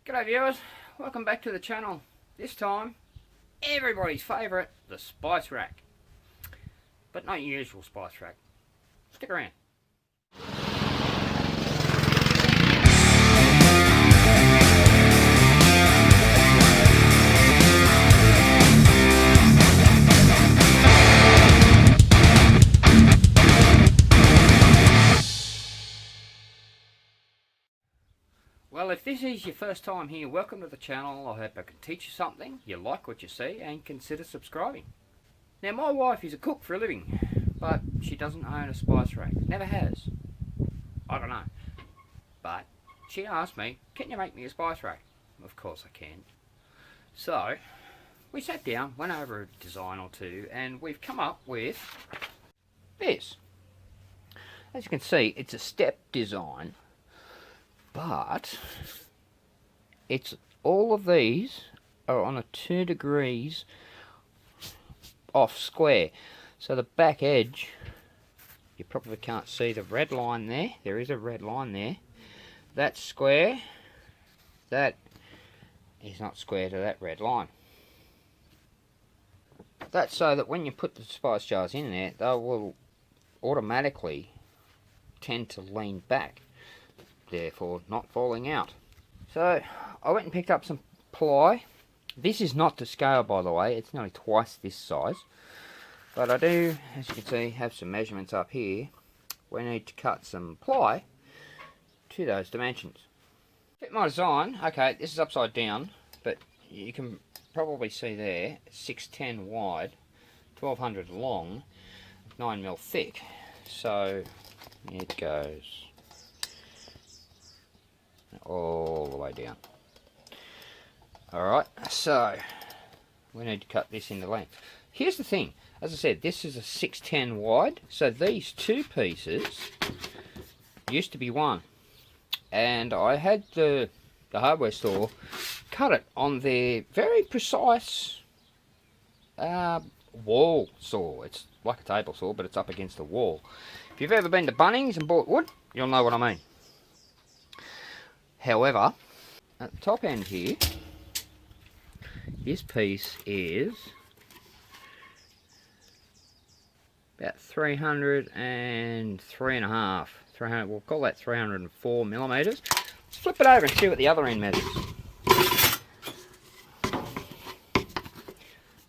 G'day viewers, welcome back to the channel. This time, everybody's favourite, the spice rack. But not your usual spice rack. Stick around. Well, if this is your first time here, welcome to the channel. I hope I can teach you something, you like what you see, and consider subscribing. Now, my wife is a cook for a living, but she doesn't own a spice rack. Never has. I don't know. But she asked me, can you make me a spice rack? Of course I can. So, we sat down, went over a design or two, and we've come up with this. As you can see, it's a step design. But it's all of these are on a 2 degrees off square. So the back edge, you probably can't see the red line there. There is a red line there. That's square. That is not square to that red line. That's so that when you put the spice jars in there, they will automatically tend to lean back, therefore not falling out. So I went and picked up some ply. This is not to scale, by the way, it's nearly twice this size, but I do, as you can see, have some measurements up here. We need to cut some ply to those dimensions. Fit my design. Okay, this is upside down, but you can probably see there, 610 wide, 1200 long, 9mm thick. So it goes all the way down. Alright, so we need to cut this into length. Here's the thing, as I said, this is a 610 wide, so these two pieces used to be one, and I had the hardware store cut it on their very precise wall saw. It's like a table saw, but it's up against the wall. If you've ever been to Bunnings and bought wood, you'll know what I mean. However, at the top end here, this piece is about 303.5. 300. We'll call that 304 millimeters. Let's flip it over and see what the other end measures.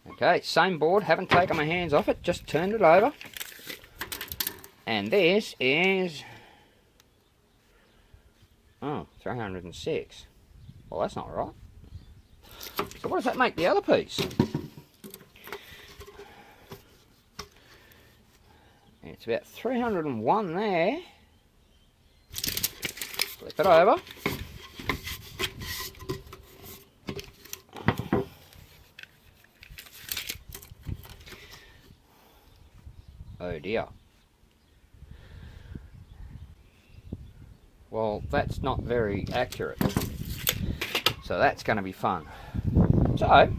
Okay, same board. Haven't taken my hands off it. Just turned it over. And this is 306. Well, that's not right. So what does that make the other piece? It's about 301 there. Flip it over. Oh dear. Well, that's not very accurate. So that's going to be fun. So,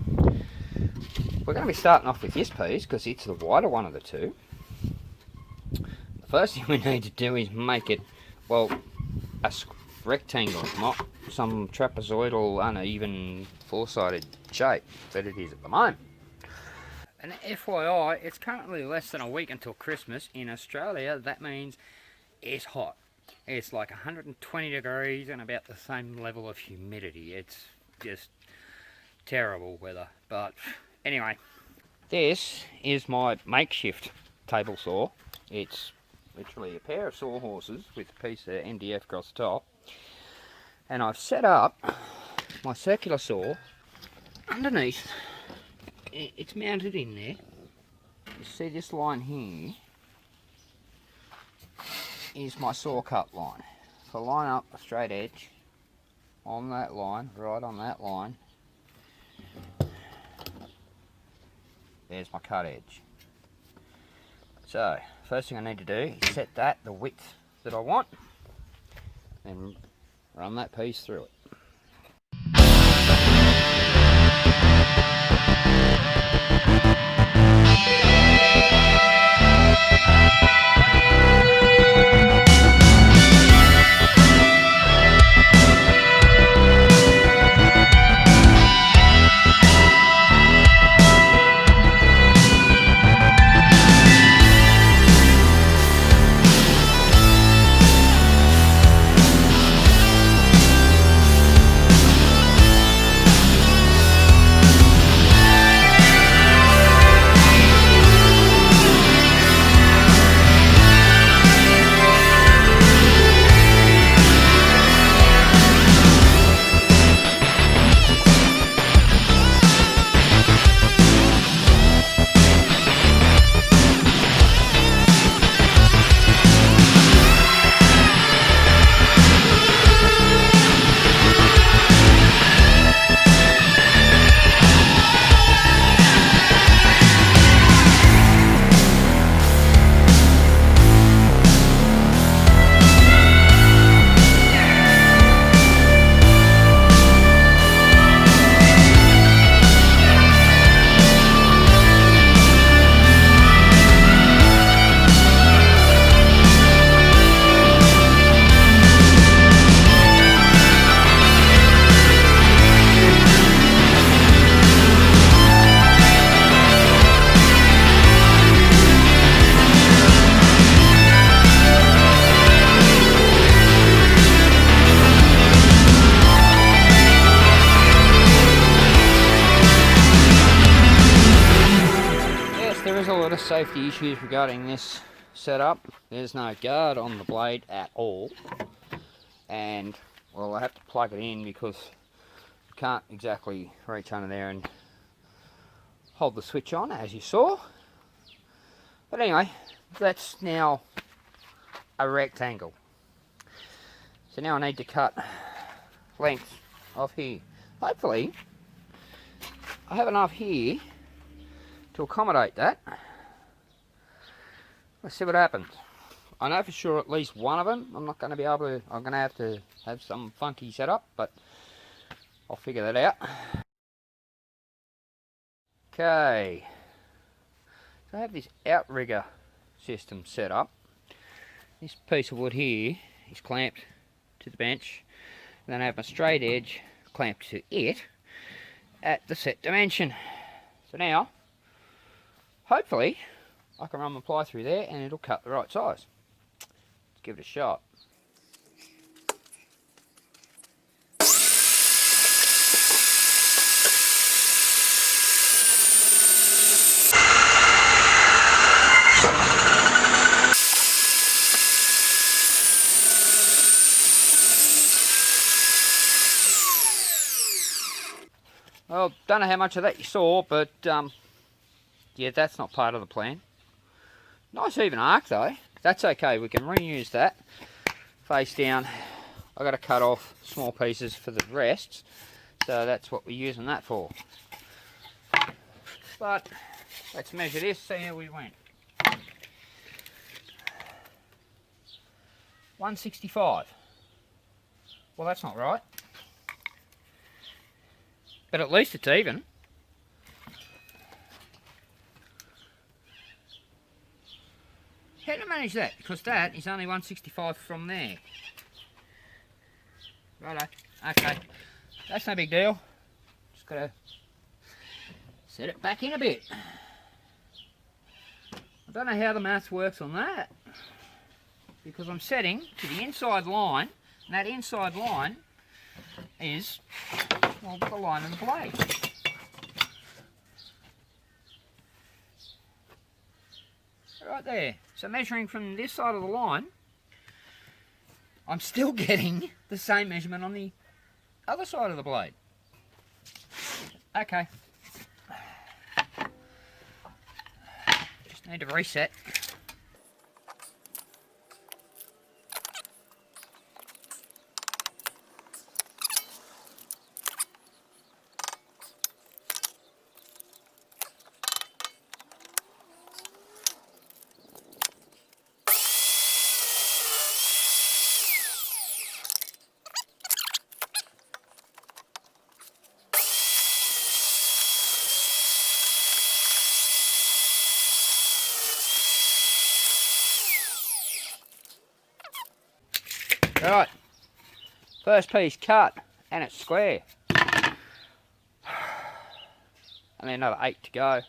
we're going to be starting off with this piece because it's the wider one of the two. The first thing we need to do is make it, well, a rectangle, not some trapezoidal, uneven, four-sided shape that it is at the moment. And FYI, it's currently less than a week until Christmas. In Australia, that means it's hot. It's like 120 degrees and about the same level of humidity. It's just terrible weather. But anyway, this is my makeshift table saw. It's literally a pair of sawhorses with a piece of MDF across the top. And I've set up my circular saw underneath. It's mounted in there. You see this line here is my saw cut line. So line up a straight edge on that line, right on that line. There's my cut edge. So first thing I need to do is set that the width that I want, then run that piece through it. safety issues regarding this setup. There's no guard on the blade at all, and well, I have to plug it in because I can't exactly reach under there and hold the switch on, as you saw. But anyway, that's now a rectangle. So now I need to cut length off here. Hopefully I have enough here to accommodate that. Let's see what happens. I know for sure at least one of them I'm not going to be able to, I'm going to have some funky setup, but I'll figure that out. Okay, so I have this outrigger system set up. This piece of wood here is clamped to the bench, and then I have my straight edge clamped to it at the set dimension. So now, hopefully, I can run my ply through there and it'll cut the right size. Let's give it a shot. Well, don't know how much of that you saw, but yeah, that's not part of the plan. Nice even arc though. That's okay, we can reuse that. Face down. I've got to cut off small pieces for the rests, so that's what we're using that for. But let's measure this, see how we went. 165. Well, that's not right. But at least it's even. How did I manage that? Because that is only 165 from there. Righto. Okay. That's no big deal. Just got to set it back in a bit. I don't know how the maths works on that. Because I'm setting to the inside line. And that inside line is, well, the line of the blade. Right there. So measuring from this side of the line, I'm still getting the same measurement on the other side of the blade. Okay. Just need to reset. Right, first piece cut, and it's square. Only another 8 to go.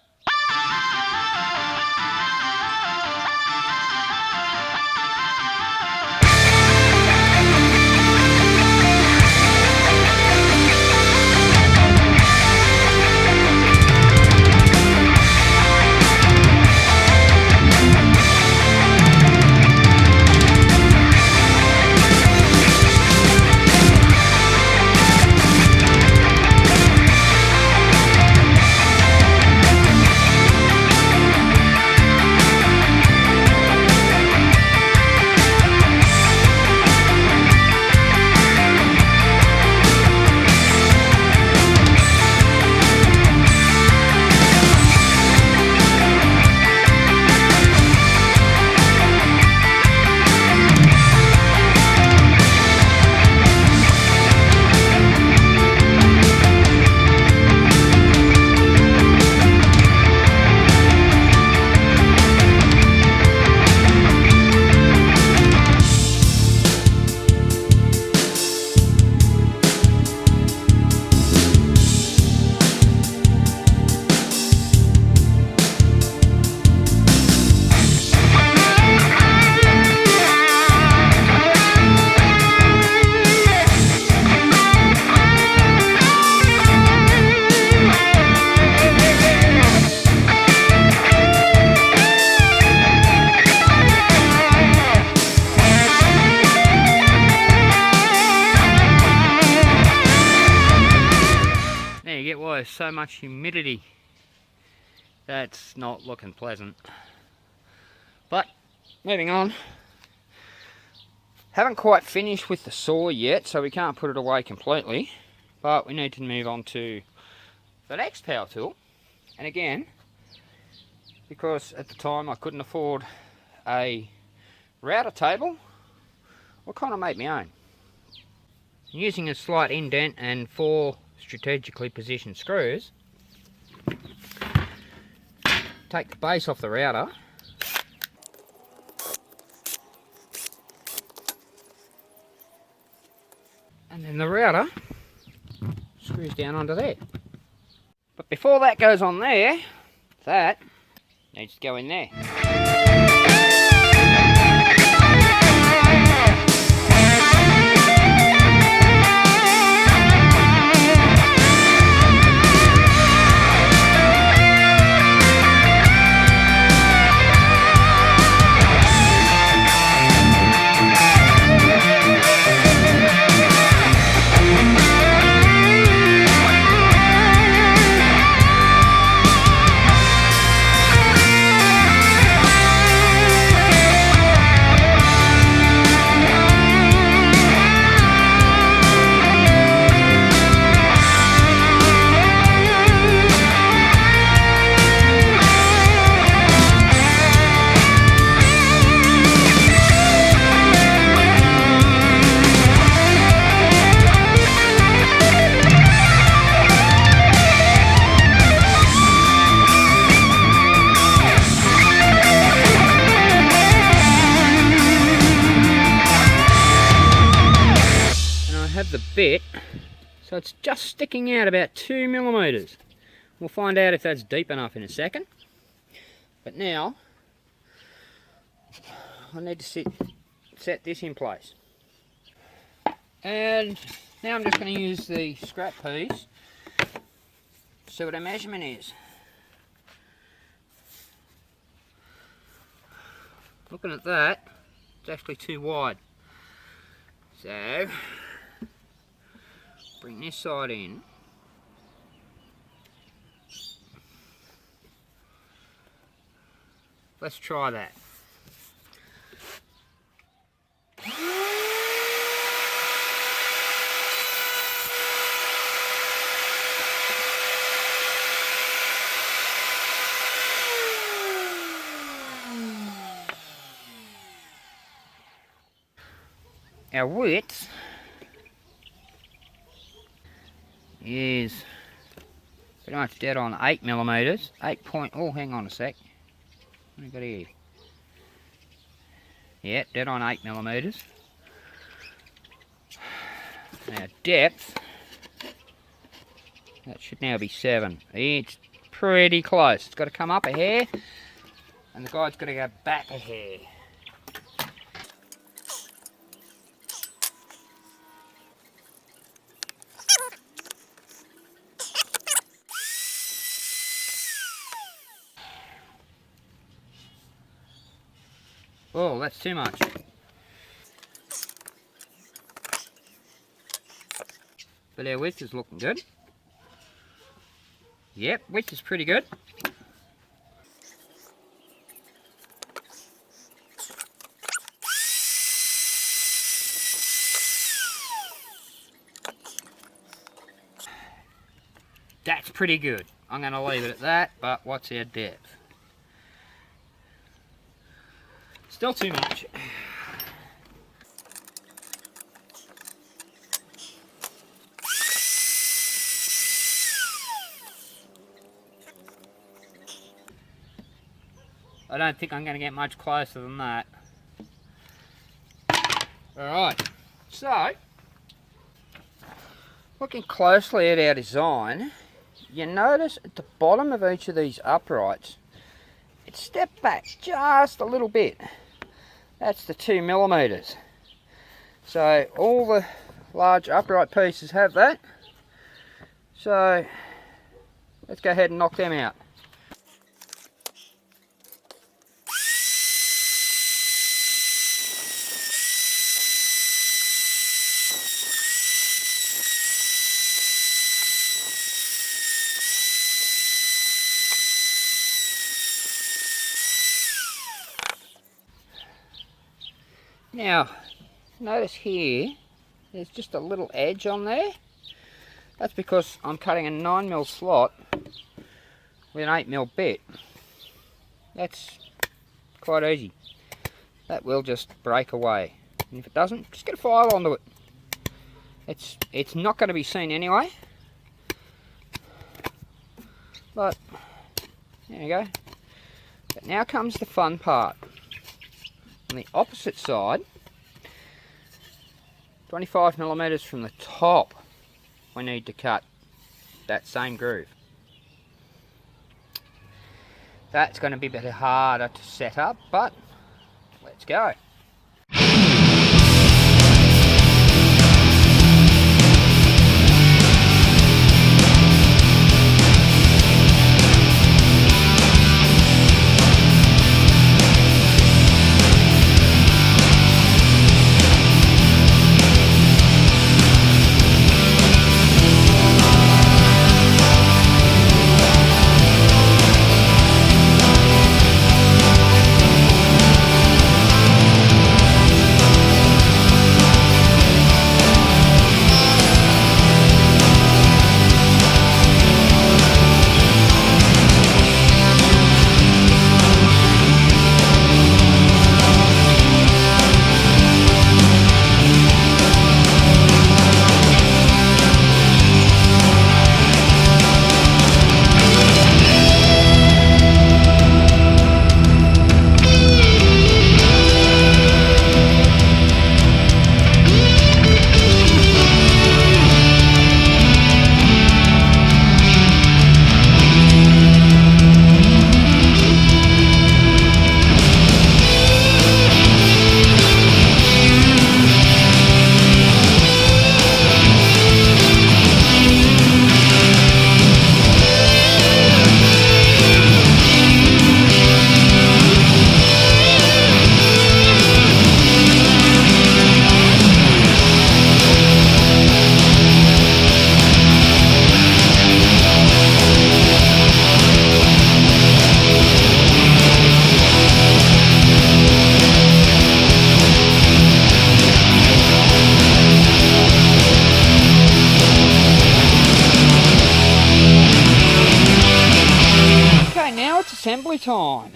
get worse. So much humidity. That's not looking pleasant. But, moving on. Haven't quite finished with the saw yet, so we can't put it away completely. But we need to move on to the next power tool. And again, because at the time I couldn't afford a router table, I kind of made my own. Using a slight indent and 4 strategically positioned screws, take the base off the router, and then the router screws down onto there. But before that goes on there, that needs to go in there. The bit, so it's just sticking out about 2mm. We'll find out if that's deep enough in a second. But now I need to set this in place. And now I'm just going to use the scrap piece to see what our measurement is. Looking at that, it's actually too wide. So bring this side in. Let's try that. Our width is pretty much dead on 8mm. 8 point. Oh, hang on a sec. What have we got here? Yeah, dead on 8mm. Now depth, that should now be 7. It's pretty close. It's got to come up a hair, and the guide's got to go back a hair. Oh, that's too much. But our width is looking good. Yep, width is pretty good. That's pretty good. I'm going to leave it at that, but what's our depth? Still too much. I don't think I'm going to get much closer than that. Alright, so looking closely at our design, you notice at the bottom of each of these uprights, it's stepped back just a little bit. That's the 2mm. So all the large upright pieces have that. So let's go ahead and knock them out. Now, notice here, there's just a little edge on there. That's because I'm cutting a 9mm slot with an 8mm bit. That's quite easy. That will just break away. And if it doesn't, just get a file onto it. It's not going to be seen anyway. But, there you go. But now comes the fun part. On the opposite side, 25mm from the top, we need to cut that same groove. That's going to be a bit harder to set up, but let's go. Assembly time.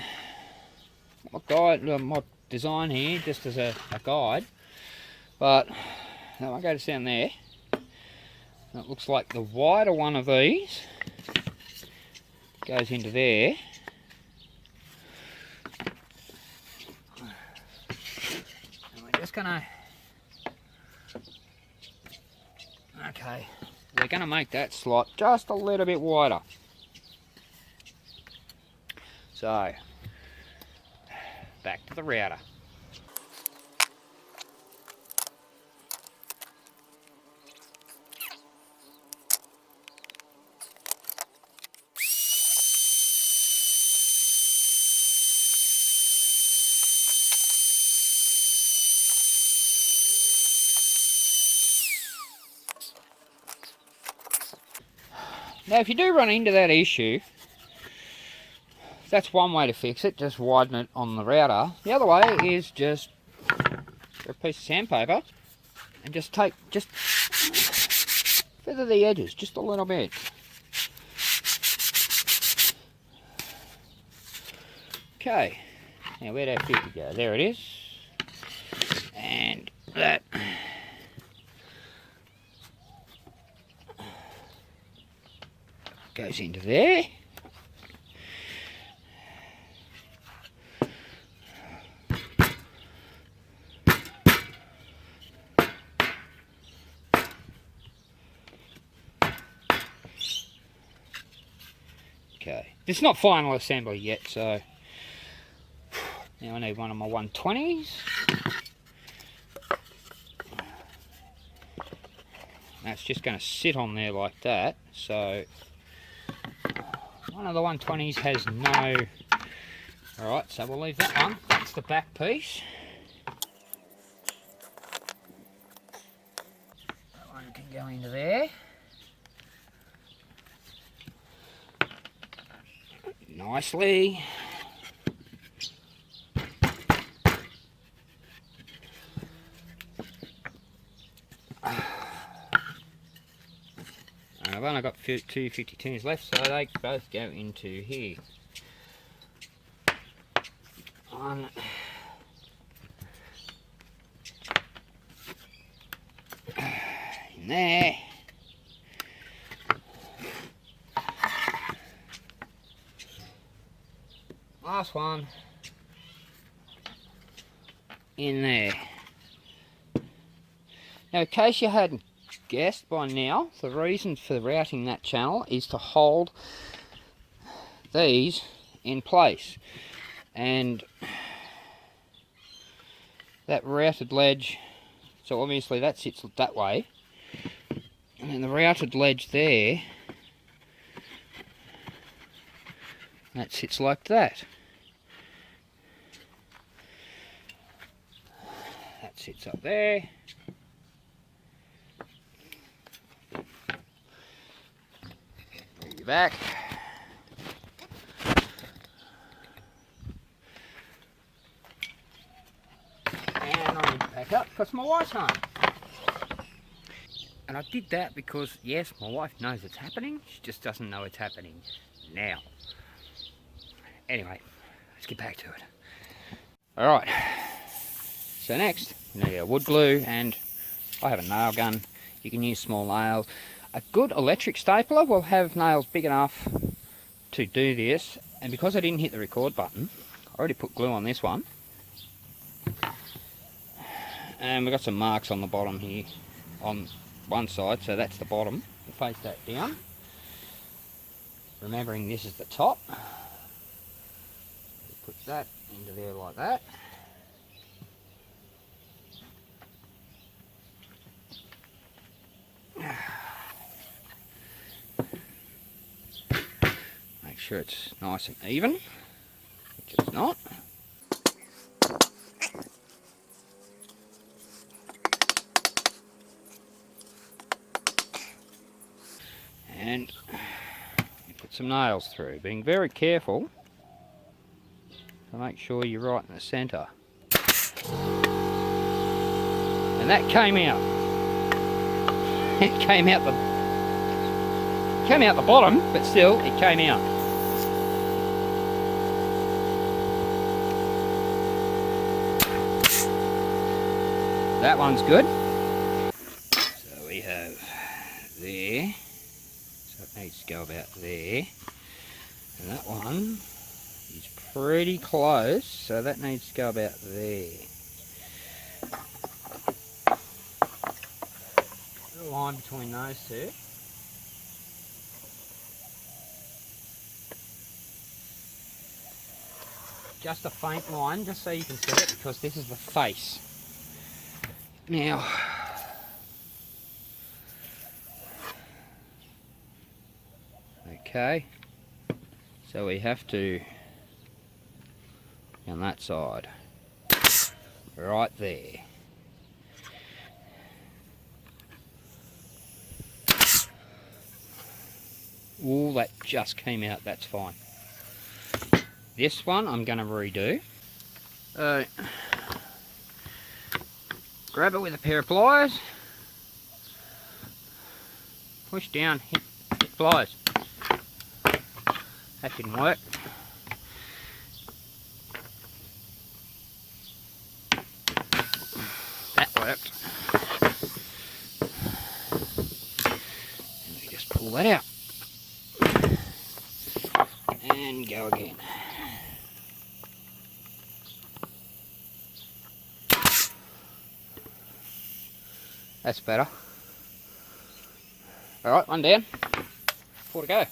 My design here just as a guide, but I won't go down there. It looks like the wider one of these goes into there. And we're just gonna, okay, we're gonna make that slot just a little bit wider. So, back to the router. Now, if you do run into that issue, that's one way to fix it, just widen it on the router. The other way is just a piece of sandpaper and just feather the edges just a little bit. Okay, now where'd our 50 go? There it is. And that goes into there. Okay, it's not final assembly yet, so now I need one of my 120s. That's just going to sit on there like that, so one of the 120s has no... Alright, so we'll leave that one. That's the back piece. That one can go into there. Nicely. And I've only got two 52s left, so they both go into here. One. In there. Last one. In there. Now, in case you hadn't guessed by now, the reason for routing that channel is to hold these in place. And that routed ledge, so obviously that sits that way. And then the routed ledge there, that sits like that. That sits up there. Bring you back. And I need to pack up because my wife's home. And I did that because, yes, my wife knows it's happening, she just doesn't know it's happening now. Anyway, let's get back to it. Alright, so next, you need a wood glue, and I have a nail gun. You can use small nails. A good electric stapler will have nails big enough to do this, and because I didn't hit the record button, I already put glue on this one. And we've got some marks on the bottom here, on one side, so that's the bottom. We'll face that down. Remembering this is the top. Put that into there like that. Make sure it's nice and even, which it's not. And you put some nails through, being very careful to make sure you're right in the centre. And that came out. It came out the bottom, but still it came out. That one's good. So we have there. So it needs to go about there. And that one is pretty close, so that needs to go about there. A line between those two. Just a faint line, just so you can see it, because this is the face. Now, okay, so we have to, on that side, right there. Oh, that just came out, that's fine. This one I'm going to redo. Grab it with a pair of pliers, push down, hit pliers. That didn't work. That worked. And we just pull that out. And go again. That's better. Alright, one down. 4 to go.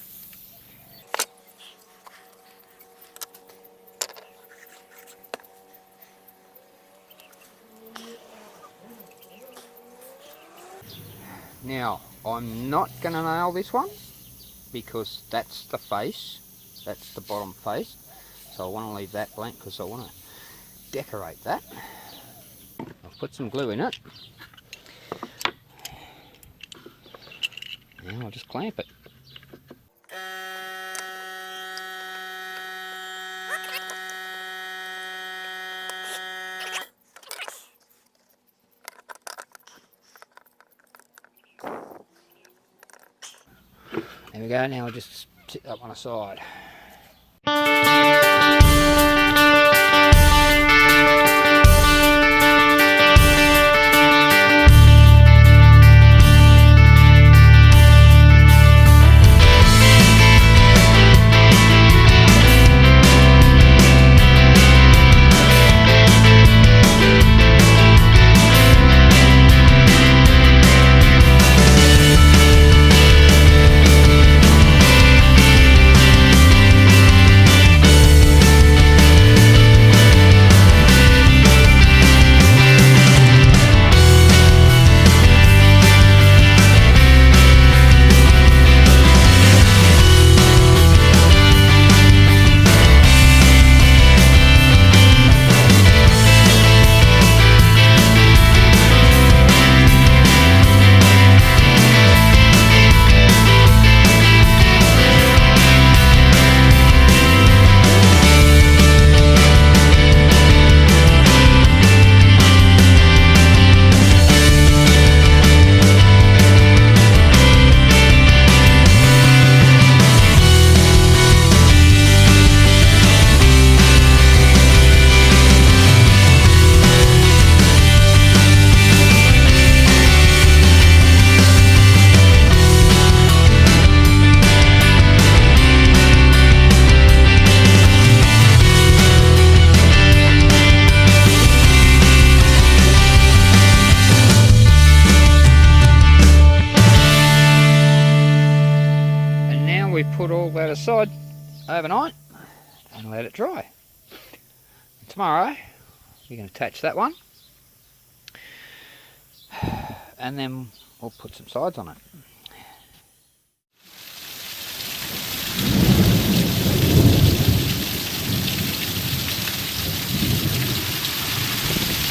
Now, I'm not going to nail this one because that's the face, that's the bottom face. So I want to leave that blank because I want to decorate that. I'll put some glue in it. Now I'll just clamp it. There we go, now I'll just sit that one aside. We put all that aside overnight and let it dry. Tomorrow we're going to attach that one and then we'll put some sides on it.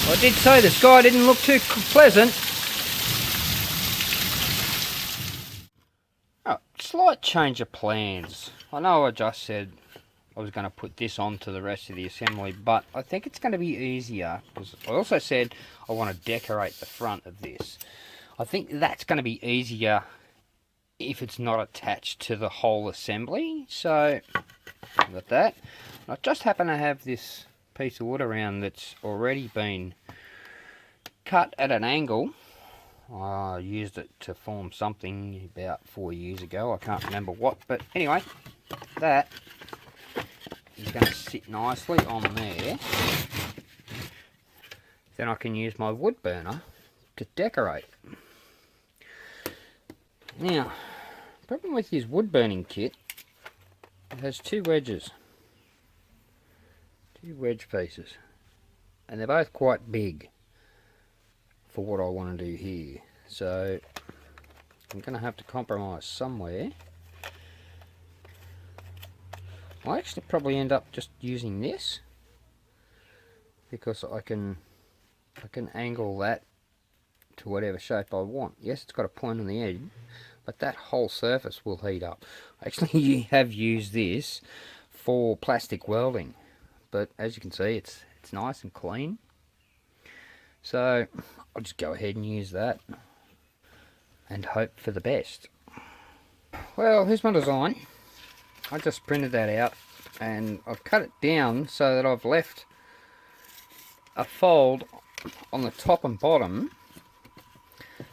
Well, I did say the sky didn't look too pleasant. Slight change of plans. I know I just said I was going to put this onto the rest of the assembly, but I think it's going to be easier because I also said I want to decorate the front of this. I think that's going to be easier if it's not attached to the whole assembly. So I've got that. I just happen to have this piece of wood around that's already been cut at an angle. I used it to form something about 4 years ago. I can't remember what, but anyway, that is going to sit nicely on there. Then I can use my wood burner to decorate. Now, the problem with this wood burning kit, it has two wedges. Two wedge pieces. And they're both quite big for what I want to do here, so I'm going to have to compromise somewhere. I actually probably end up just using this because I can angle that to whatever shape I want. Yes, it's got a point on the edge, but that whole surface will heat up. I actually have used this for plastic welding, but as you can see, it's nice and clean. So I'll just go ahead and use that and hope for the best. Well, here's my design. I just printed that out and I've cut it down so that I've left a fold on the top and bottom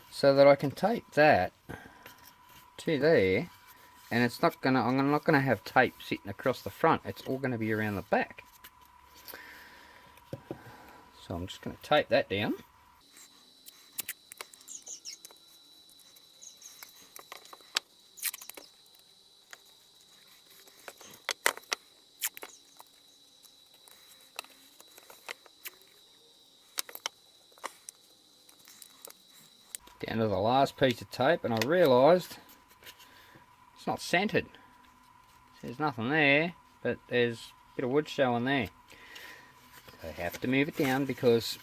so that I can tape that to there, and it's not gonna, I'm not gonna have tape sitting across the front, it's all gonna be around the back. So I'm just going to tape that down. Down to the last piece of tape, and I realised it's not centred. There's nothing there, but there's a bit of wood showing there. I have to move it down because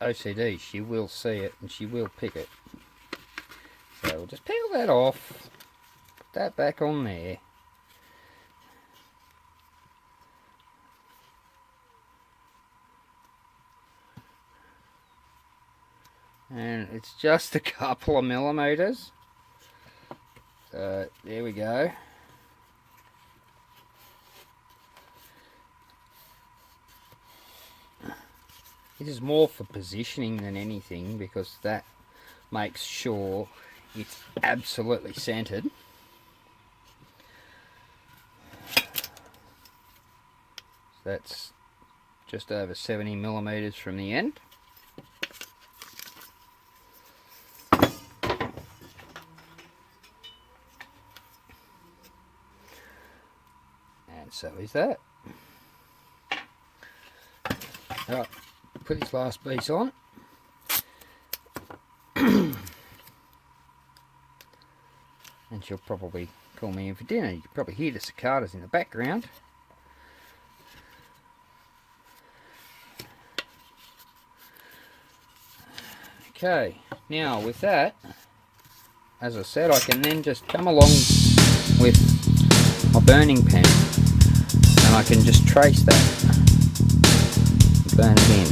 OCD, she will see it and she will pick it. So we'll just peel that off, put that back on there. And it's just a couple of millimeters. So there we go. This is more for positioning than anything, because that makes sure it's absolutely centered. That's just over 70 millimeters from the end. And so is that. Alright, put this last piece on. And she'll probably call me in for dinner. You can probably hear the cicadas in the background. Okay, now with that, as I said, I can then just come along with my burning pen and I can just trace that and burn it in.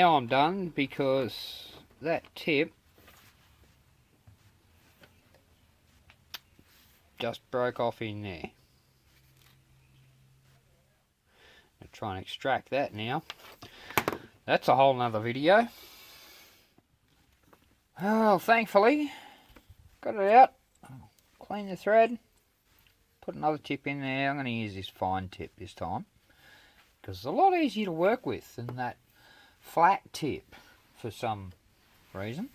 I'm done, because that tip just broke off in there. I'll try and extract that now. That's a whole nother video. Oh, thankfully got it out. Clean the thread, put another tip in there. I'm going to use this fine tip this time, because it's a lot easier to work with than that flat tip for some reason.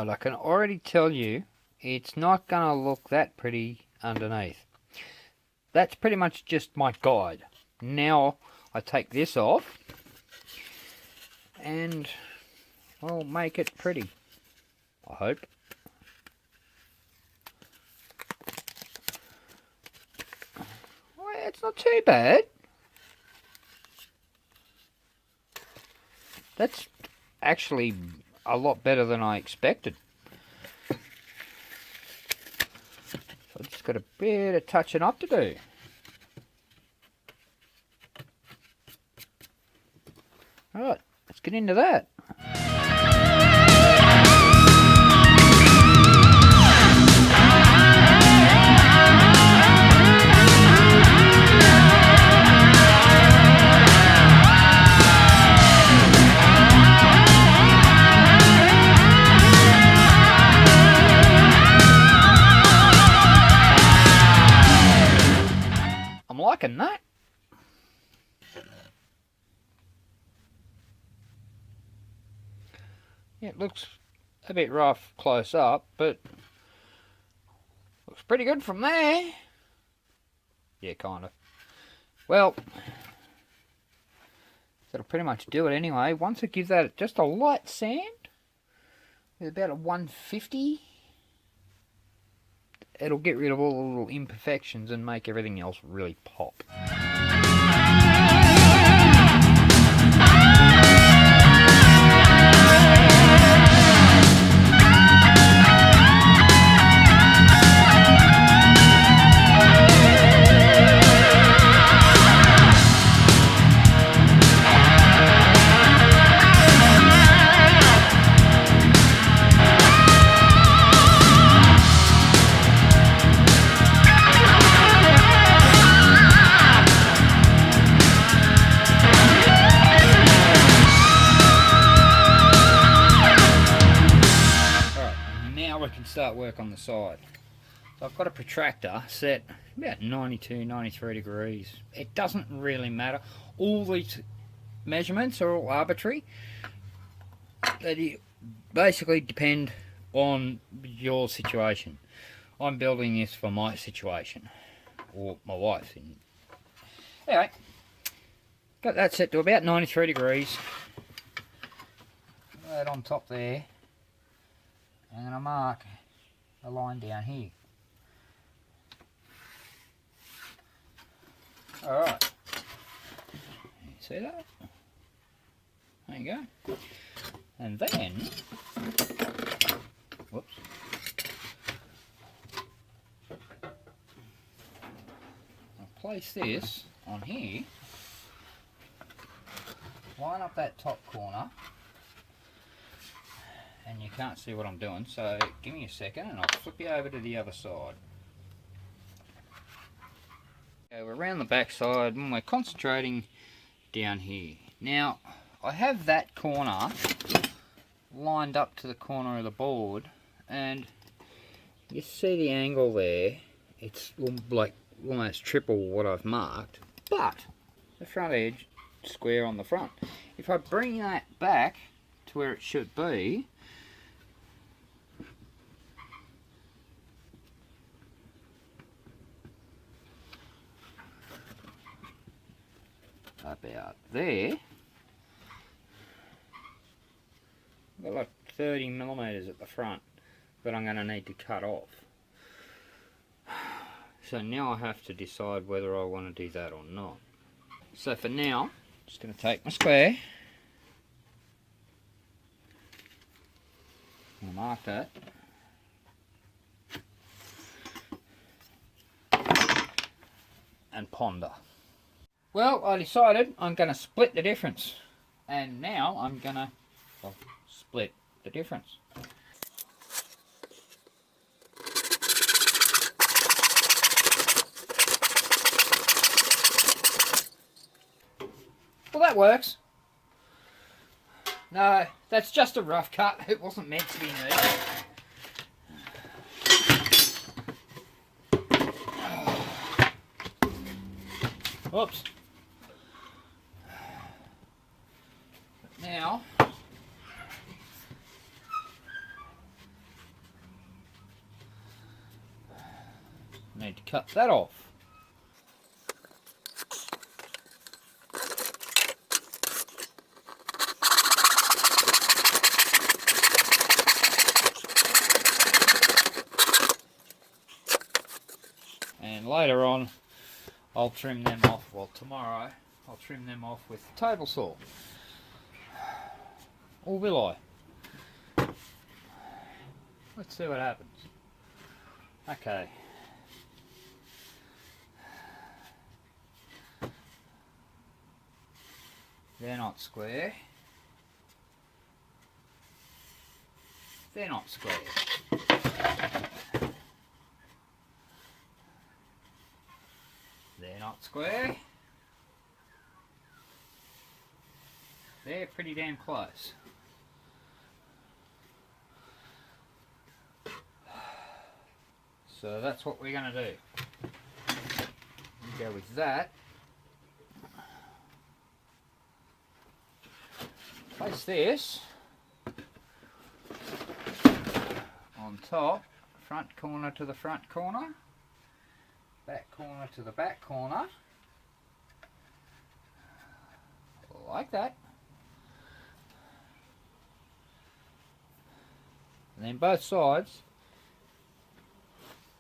I can already tell you it's not going to look that pretty underneath. That's pretty much just my guide. Now I take this off and I'll make it pretty, I hope. Well, it's not too bad. That's actually a lot better than I expected. So I've just got a bit of touching up to do. Alright, let's get into that. I'm liking that. Yeah, it looks a bit rough close up, but looks pretty good from there. Yeah, kind of. Well, that'll pretty much do it anyway. Once I give that just a light sand, with about a 150. It'll get rid of all the little imperfections and make everything else really pop. Start work on the side. So I've got a protractor set about 92, 93 degrees. It doesn't really matter. All these measurements are all arbitrary. They basically depend on your situation. I'm building this for my situation, or my wife's. Anyway, got that set to about 93 degrees. Put that on top there. I'm going to mark a line down here. Alright. You see that? There you go. And then, whoops. I'll place this on here. Line up that top corner. And you can't see what I'm doing, so give me a second and I'll flip you over to the other side. Okay, we're around the back side and we're concentrating down here. Now, I have that corner lined up to the corner of the board, and you see the angle there. It's like almost triple what I've marked, but the front edge square on the front. If I bring that back to where it should be, about there, I've got like 30 millimeters at the front that I'm going to need to cut off. So now I have to decide whether I want to do that or not. So for now, I'm just going to take my square, I'll mark that, and ponder. Well, I decided I'm going to split the difference, and now I'm going to split the difference. Well, that works. No, that's just a rough cut. It wasn't meant to be neat. Whoops. Now, I need to cut that off. And later on, I'll trim them off. Well, tomorrow, I'll trim them off with a table saw. Or will I? Let's see what happens. Okay. They're not square. They're not square. They're not square. They're pretty damn close. So that's what we're going to do. Go with that. Place this on top, front corner to the front corner, back corner to the back corner, like that. And then both sides,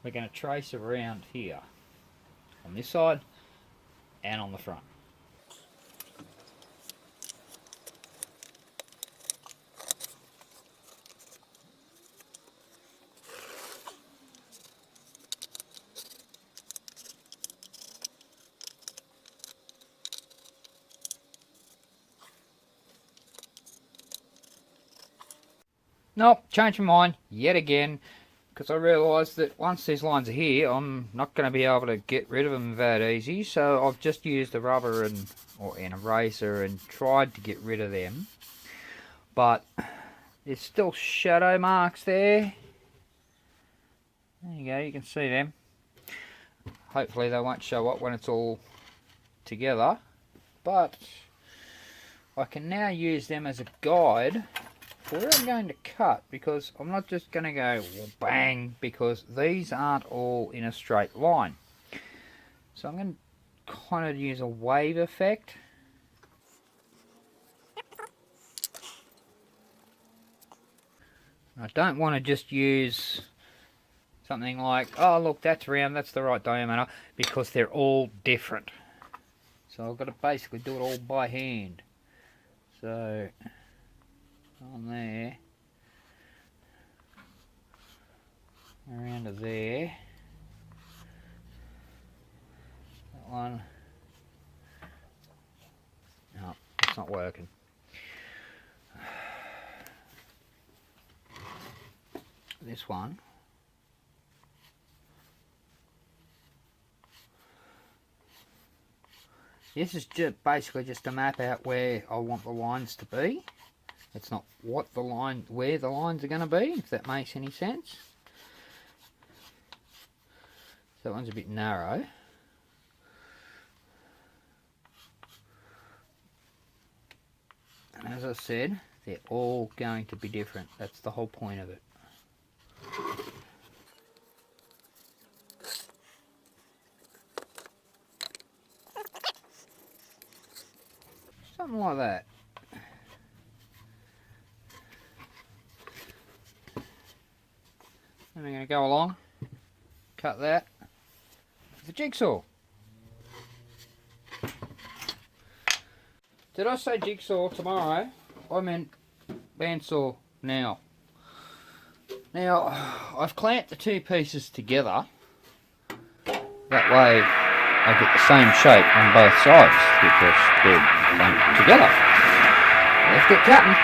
we're going to trace around here. On this side and on the front. Nope, changed my mind yet again, because I realised that once these lines are here, I'm not going to be able to get rid of them that easy. So I've just used a rubber or an eraser and tried to get rid of them. But there's still shadow marks there. There you go, you can see them. Hopefully they won't show up when it's all together. But I can now use them as a guide where I'm going to cut, because I'm not just going to go bang, because these aren't all in a straight line. So I'm going to kind of use a wave effect. I don't want to just use something like, oh look, that's round, that's the right diameter, because they're all different. So I've got to basically do it all by hand. So on there, around to there, that one, no, it's not working. This one, this is just basically just to map out where I want the lines to be. It's not what the line, where the lines are going to be, if that makes any sense. So that one's a bit narrow. And as I said, they're all going to be different. That's the whole point of it. Something like that. Then we're going to go along, cut that with the jigsaw. Did I say jigsaw tomorrow? I meant bandsaw now. Now, I've clamped the two pieces together. That way I get the same shape on both sides, because they're clamped together. Let's get cutting.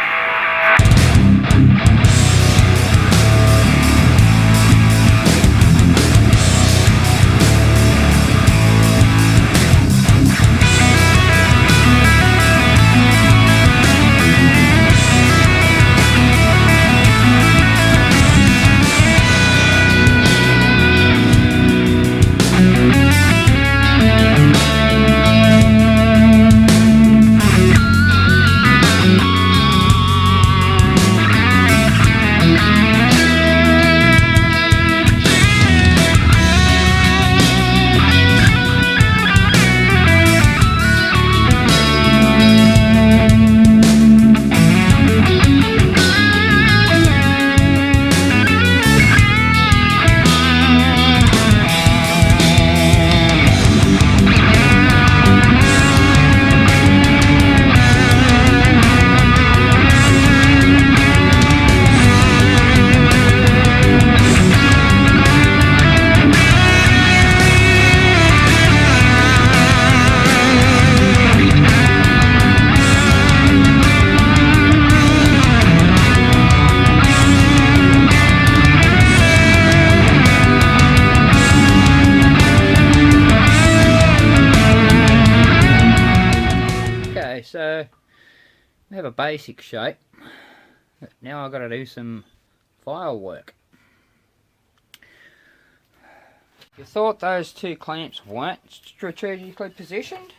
So we have a basic shape, but now I've got to do some file work. You thought those two clamps weren't strategically positioned?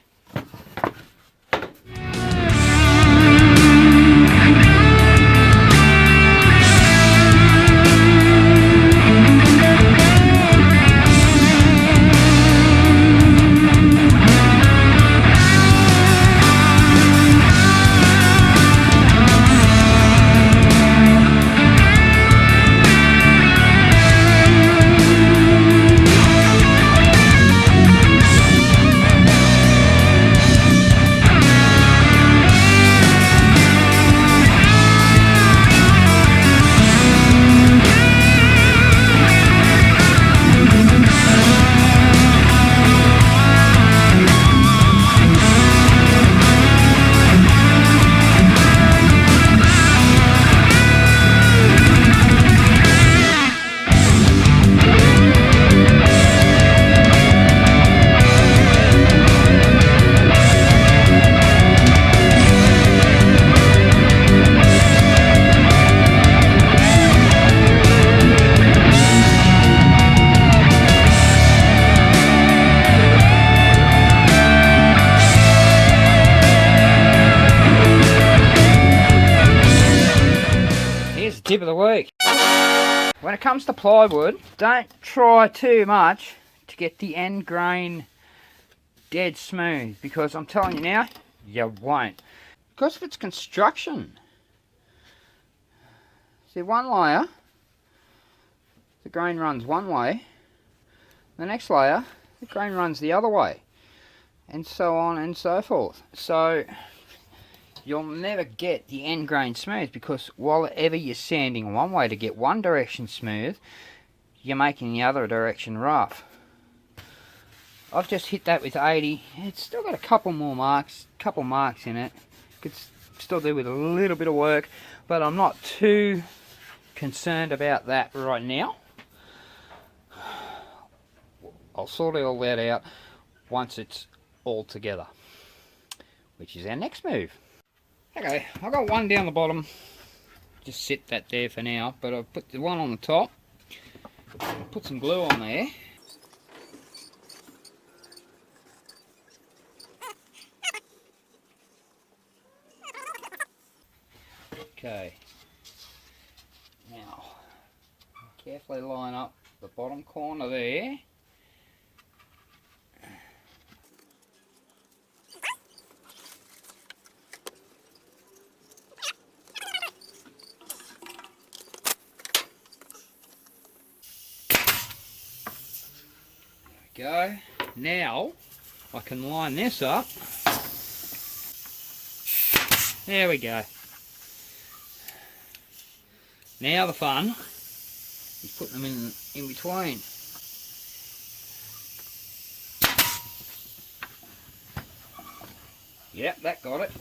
when it comes to plywood, don't try too much to get the end grain dead smooth, because I'm telling you now, you won't. Because of its construction. See, one layer, the grain runs one way, the next layer, the grain runs the other way, and so on and so forth. So you'll never get the end grain smooth, because while ever you're sanding one way to get one direction smooth, you're making the other direction rough. I've just hit that with 80. It's still got a couple marks in it. Could still do with a little bit of work, but I'm not too concerned about that right now. I'll sort all that out once it's all together, which is our next move. Okay, I've got one down the bottom. Just sit that there for now, but I've put the one on the top. Put some glue on there. Okay. Now, carefully line up the bottom corner there. Go. Now I can line this up. There we go. Now the fun is putting them in between. Yep, that got it.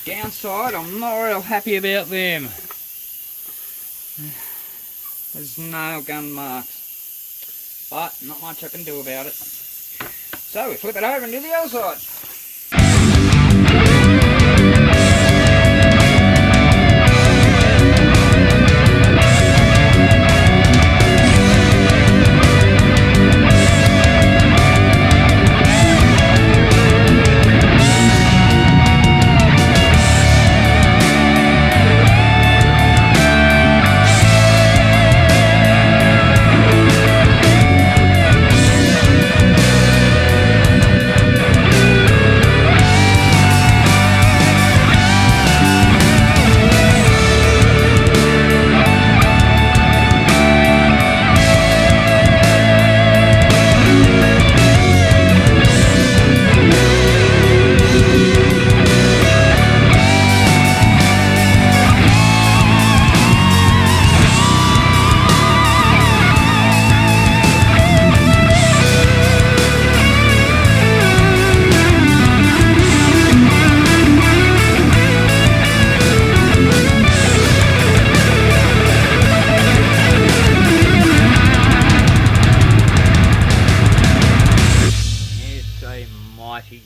Downside, I'm not real happy about them. There's nail gun marks, but not much I can do about it. So we flip it over and do the other side.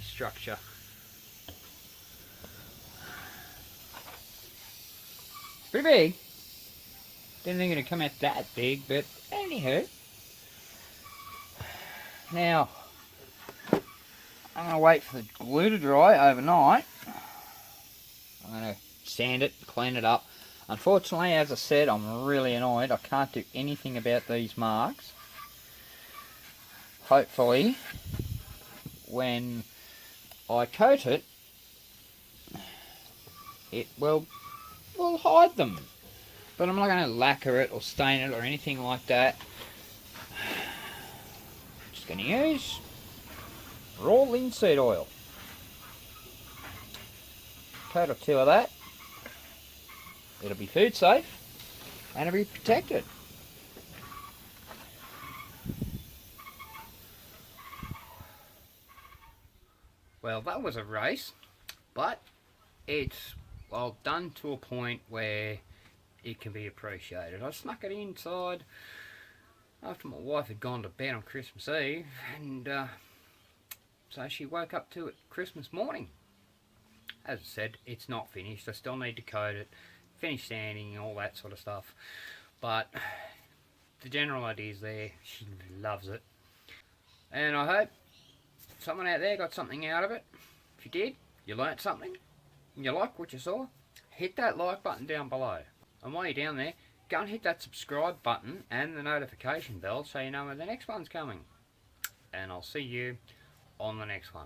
Structure. Pretty big. Didn't think it'd come out that big, but anywho. Now, I'm going to wait for the glue to dry overnight. I'm going to sand it, clean it up. Unfortunately, as I said, I'm really annoyed. I can't do anything about these marks. Hopefully, when I coat it, it will hide them. But I'm not going to lacquer it or stain it or anything like that. Just going to use raw linseed oil. Coat or two of that. It'll be food safe and it'll be protected. Well, that was a race, but it's well done to a point where it can be appreciated. I snuck it inside after my wife had gone to bed on Christmas Eve, and So she woke up to it Christmas morning. As I said, it's not finished. I still need to coat it, finish sanding, all that sort of stuff. But the general idea is there. She loves it. And I hope someone out there got something out of it. If you did, you learnt something, and you like what you saw, hit that like button down below. And while you're down there, go and hit that subscribe button and the notification bell so you know when the next one's coming. And I'll see you on the next one.